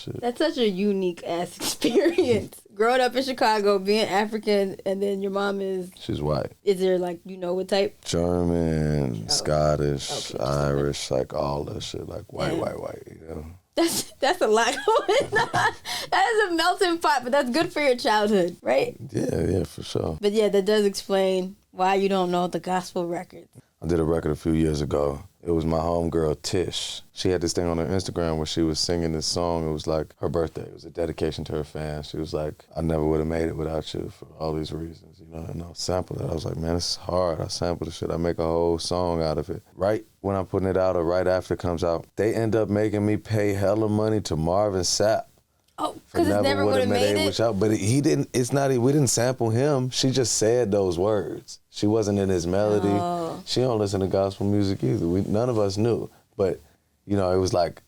shit. That's such a unique ass experience. Growing up in Chicago, being African, and then your mom is... She's white. Is there, like, you know what type? German, Scottish, Irish, like all that shit. Like white, you know? That's a lot going on. That is a melting pot, but that's good for your childhood, right? Yeah, for sure. But yeah, that does explain why you don't know the gospel records. I did a record a few years ago. It was my homegirl, Tish. She had this thing on her Instagram where she was singing this song. It was like her birthday. It was a dedication to her fans. She was like, I never would have made it without you for all these reasons, you know? And I sampled it. I was like, man, this is hard. I sampled the shit. I make a whole song out of it. Right when I'm putting it out or right after it comes out, they end up making me pay hella money to Marvin Sapp. Oh, because it never would have made it? But he didn't, we didn't sample him. She just said those words. She wasn't in his melody. Oh. She don't listen to gospel music either. None of us knew. But, you know, it was like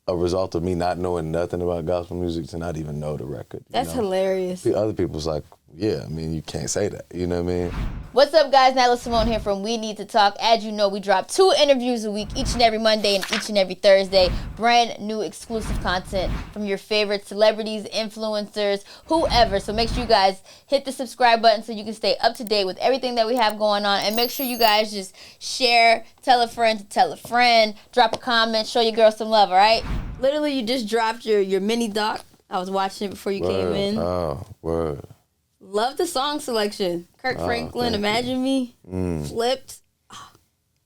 a result of me not knowing nothing about gospel music to not even know the record. That's hilarious. Other people's like, yeah, I mean, you can't say that. You know what I mean? What's up, guys? Nyla Symone here from We Need to Talk. As you know, we drop 2 interviews a week, each and every Monday and each and every Thursday. Brand new exclusive content from your favorite celebrities, influencers, whoever. So make sure you guys hit the subscribe button so you can stay up to date with everything that we have going on. And make sure you guys just share, tell a friend to tell a friend, drop a comment, show your girl some love, all right? Literally, you just dropped your mini doc. I was watching it before you came in. Oh, word. Love the song selection. Kirk Franklin, Imagine Me, Flipped. Oh,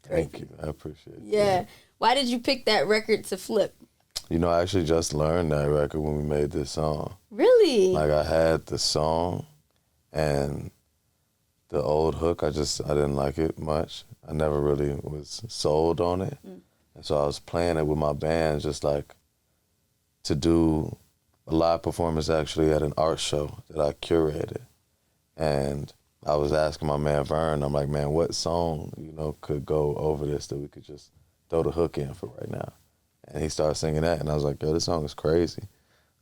thank you. I appreciate it. Yeah. Why did you pick that record to flip? You know, I actually just learned that record when we made this song. Really? Like, I had the song and the old hook, I didn't like it much. I never really was sold on it. And so I was playing it with my band just like to do a live performance actually at an art show that I curated. And I was asking my man Vern, I'm like, man, what song, you know, could go over this that we could just throw the hook in for right now? And he started singing that, and I was like, yo, this song is crazy.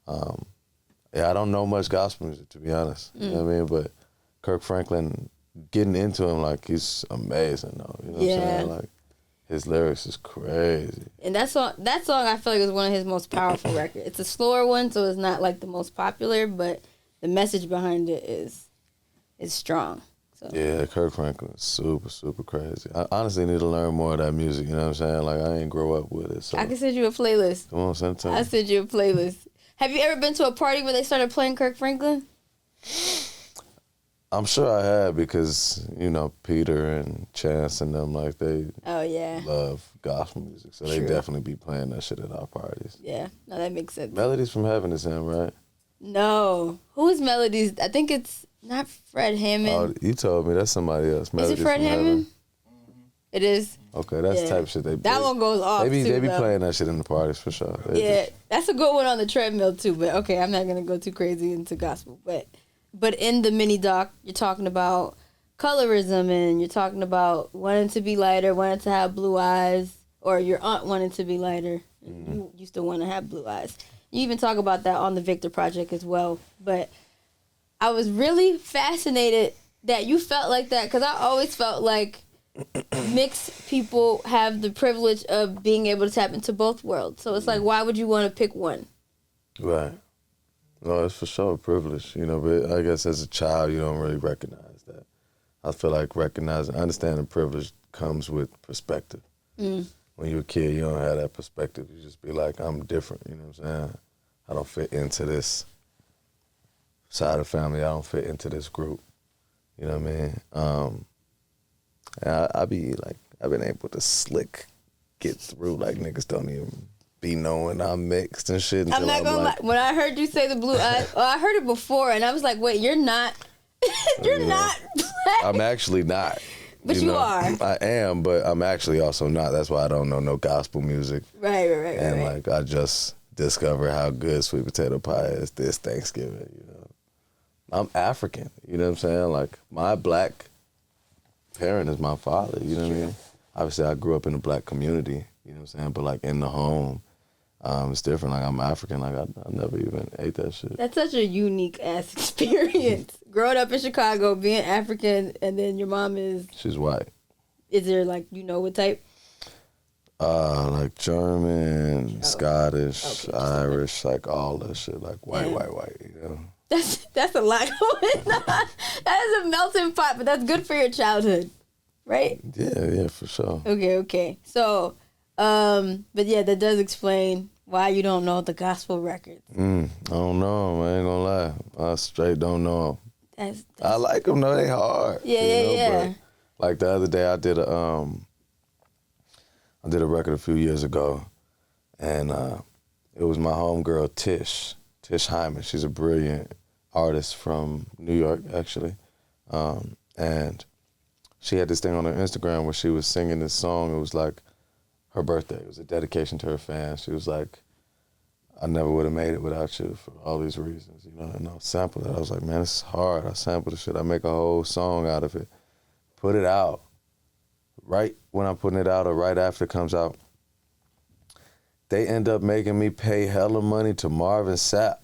Yeah, I don't know much gospel music, to be honest. You know what I mean? But Kirk Franklin, getting into him, like, he's amazing, though. You know what I'm saying? Like, his lyrics is crazy. And that song I feel like is one of his most powerful records. It's a slower one, so it's not like the most popular, but the message behind it is strong. So. Yeah, Kirk Franklin is super, super crazy. I honestly need to learn more of that music, you know what I'm saying? Like, I ain't grow up with it. So. I can send you a playlist. Come on, send it to me. I'll send you a playlist. Have you ever been to a party where they started playing Kirk Franklin? I'm sure I have because, you know, Peter and Chance and them, like, they love gospel music. So they definitely be playing that shit at our parties. Yeah, no, that makes sense. Melodies from Heaven is him, right? No. Who is Melodies? I think it's not Fred Hammond. Oh, you told me that's somebody else. Melodies is it Fred from Hammond? Heaven. It is. Okay, that's the type of shit they play. That one goes off, They be playing that shit in the parties for sure. That's a good one on the treadmill too. But okay, I'm not gonna go too crazy into gospel. But in the mini doc, you're talking about colorism and you're talking about wanting to be lighter, wanting to have blue eyes, or your aunt wanted to be lighter. You used to want to have blue eyes. You even talk about that on the Victor Project as well. But I was really fascinated that you felt like that because I always felt like mixed people have the privilege of being able to tap into both worlds. So it's like, why would you want to pick one? Right. No, it's for sure a privilege, you know, but I guess as a child, you don't really recognize that. I feel like understanding privilege comes with perspective. When you're a kid, you don't have that perspective. You just be like, I'm different, you know what I'm saying? I don't fit into this side of the family. I don't fit into this group, you know what I mean? And I be like, I've been able to get through, like niggas don't even be knowing I'm mixed and shit. I'm not gonna lie. When I heard you say the blue eyes, I heard it before, and I was like, wait, you're not, not black. I'm actually not. But you are. I am, but I'm actually also not. That's why I don't know no gospel music. Right. And like, I just discovered how good sweet potato pie is this Thanksgiving, you know. I'm African, you know what I'm saying? Like, my black parent is my father, you know what I mean? Obviously, I grew up in a black community, you know what I'm saying? But like in the home, it's different. Like, I'm African. Like, I never even ate that shit. That's such a unique ass experience. Growing up in Chicago, being African, and then your mom is... She's white. Is there, like, you know what type? Like German, Scottish, Irish, like all that shit, like white, you know. That's a lot going on. That is a melting pot, but that's good for your childhood, right? Yeah, for sure. Okay. So, but yeah, that does explain why you don't know the gospel records. I don't know 'em, I ain't gonna lie. I straight don't know 'em. That's I like them though, they hard. Yeah. But like the other day I did a record a few years ago, and it was my homegirl Tish Hyman. She's a brilliant artist from New York, actually. And she had this thing on her Instagram where she was singing this song. It was like her birthday. It was a dedication to her fans. She was like, I never would have made it without you for all these reasons, you know. And I sampled it. I was like, man, this is hard. I sampled the shit. I make a whole song out of it. Put it out. Right when I'm putting it out or right after it comes out, they end up making me pay hella money to Marvin Sapp.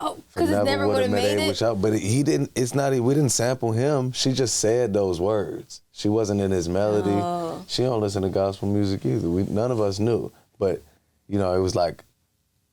Oh, because it never would have made it? But he didn't, we didn't sample him. She just said those words. She wasn't in his melody. Oh. She don't listen to gospel music either. None of us knew. But, you know, it was like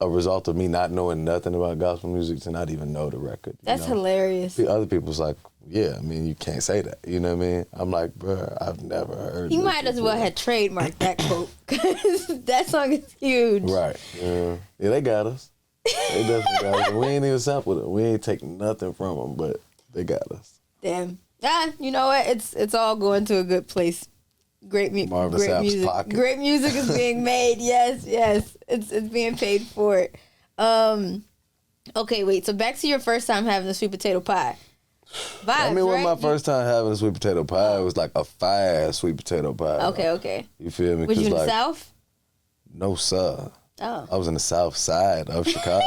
a result of me not knowing nothing about gospel music to not even know the record. That's hilarious. The other people's like, yeah, I mean, you can't say that. You know what I mean? I'm like, bruh, I've never heard You might as well have trademarked that quote, because that song is huge. Right. Yeah, they got us. They definitely got us. We ain't even sampled it. We ain't take nothing from them, but they got us. Damn. You know what? It's all going to a good place. Great music. Pocket. Great music is being made. Yes. It's being paid for it. Okay, wait. So back to your first time having the sweet potato pie. Vibes, when my first time having a sweet potato pie, it was like a fire sweet potato pie. Okay. You feel me? Was you in the South? No, sir. Oh. I was in the South Side of Chicago.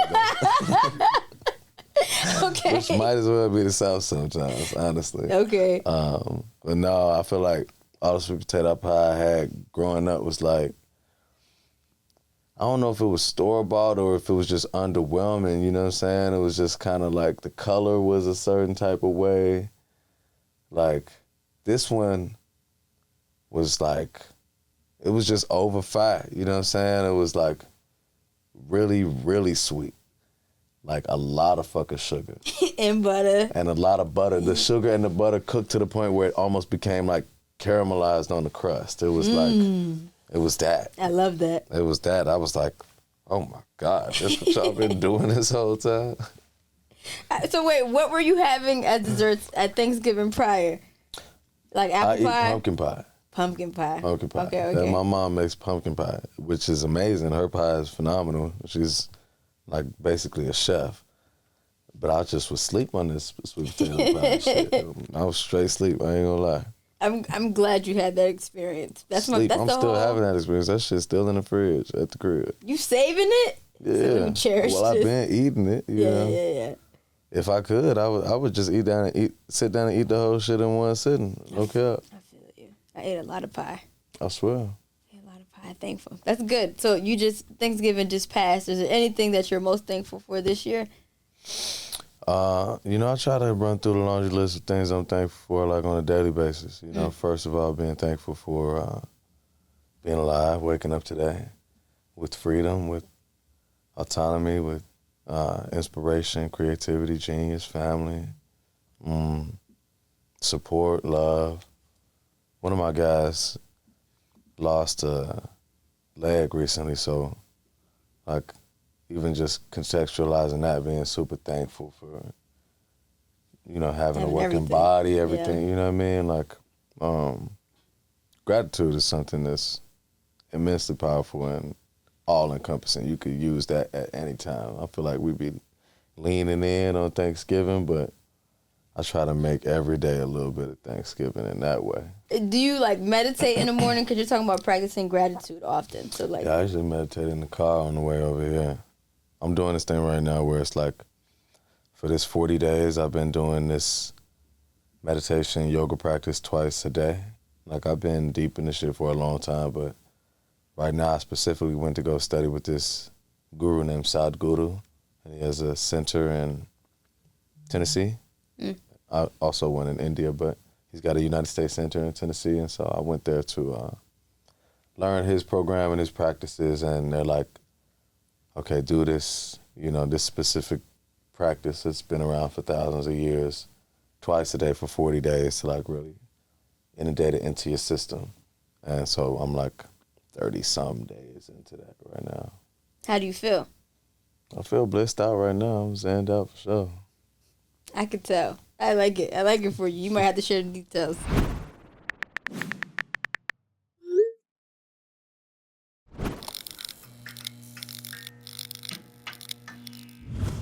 Okay. Which might as well be the South sometimes, honestly. Okay. But no, I feel like all the sweet potato pie I had growing up was like, I don't know if it was store-bought or if it was just underwhelming, you know what I'm saying? It was just kind of like the color was a certain type of way. Like, this one was like, it was just over fire, you know what I'm saying? It was like really, really sweet. Like a lot of fucking sugar. And butter. And a lot of butter. The sugar and the butter cooked to the point where it almost became like caramelized on the crust. It was like, it was that. I love that. It was that. I was like, oh my God, that's what y'all been doing this whole time? So wait, what were you having as desserts at Thanksgiving prior? Like apple pie? I eat pumpkin pie. Pumpkin pie. Pumpkin pie. Okay. And my mom makes pumpkin pie, which is amazing. Her pie is phenomenal. She's like basically a chef. But I just was asleep on this sweet potato pie shit. I was straight sleep, I ain't gonna lie. I'm glad you had that experience. I'm still having that experience. That shit's still in the fridge at the crib. You saving it? Yeah. So let me cherish I've this. been eating it. Yeah. If I could, I would just sit down and eat the whole shit in one sitting. No cap. I feel you. I ate a lot of pie. I swear. I ate a lot of pie. Thankful. That's good. So Thanksgiving just passed. Is there anything that you're most thankful for this year? I try to run through the laundry list of things I'm thankful for, like on a daily basis. You know, first of all, being thankful for being alive, waking up today with freedom, with autonomy, with inspiration, creativity, genius, family, support, love. One of my guys lost a leg recently, so like even just contextualizing that, being super thankful for, having a working everything. body, everything, Yeah. you know what I mean? Like, gratitude is something that's immensely powerful and all-encompassing. You could use that at any time. I feel like we be leaning in on Thanksgiving, but I try to make every day a little bit of Thanksgiving in that way. Do you like meditate in the morning? Because you're talking about practicing gratitude often. So like, Yeah, I usually meditate in the car on the way over here. I'm doing this thing right now where it's like, for this 40 days, I've been doing this meditation, yoga practice twice a day. Like, I've been deep in this shit for a long time, but right now I specifically went to go study with this guru named Sadhguru, and he has a center in Tennessee. I also went in India, but he's got a United States center in Tennessee, and so I went there to learn his program and his practices, and they're like, okay, do this, this specific practice that's been around for thousands of years, twice a day for 40 days to like really inundate it into your system. And so I'm like 30-some days into that right now. How do you feel? I feel blissed out right now. I'm zanned out for sure. I could tell. I like it. I like it for you. You might have to share the details.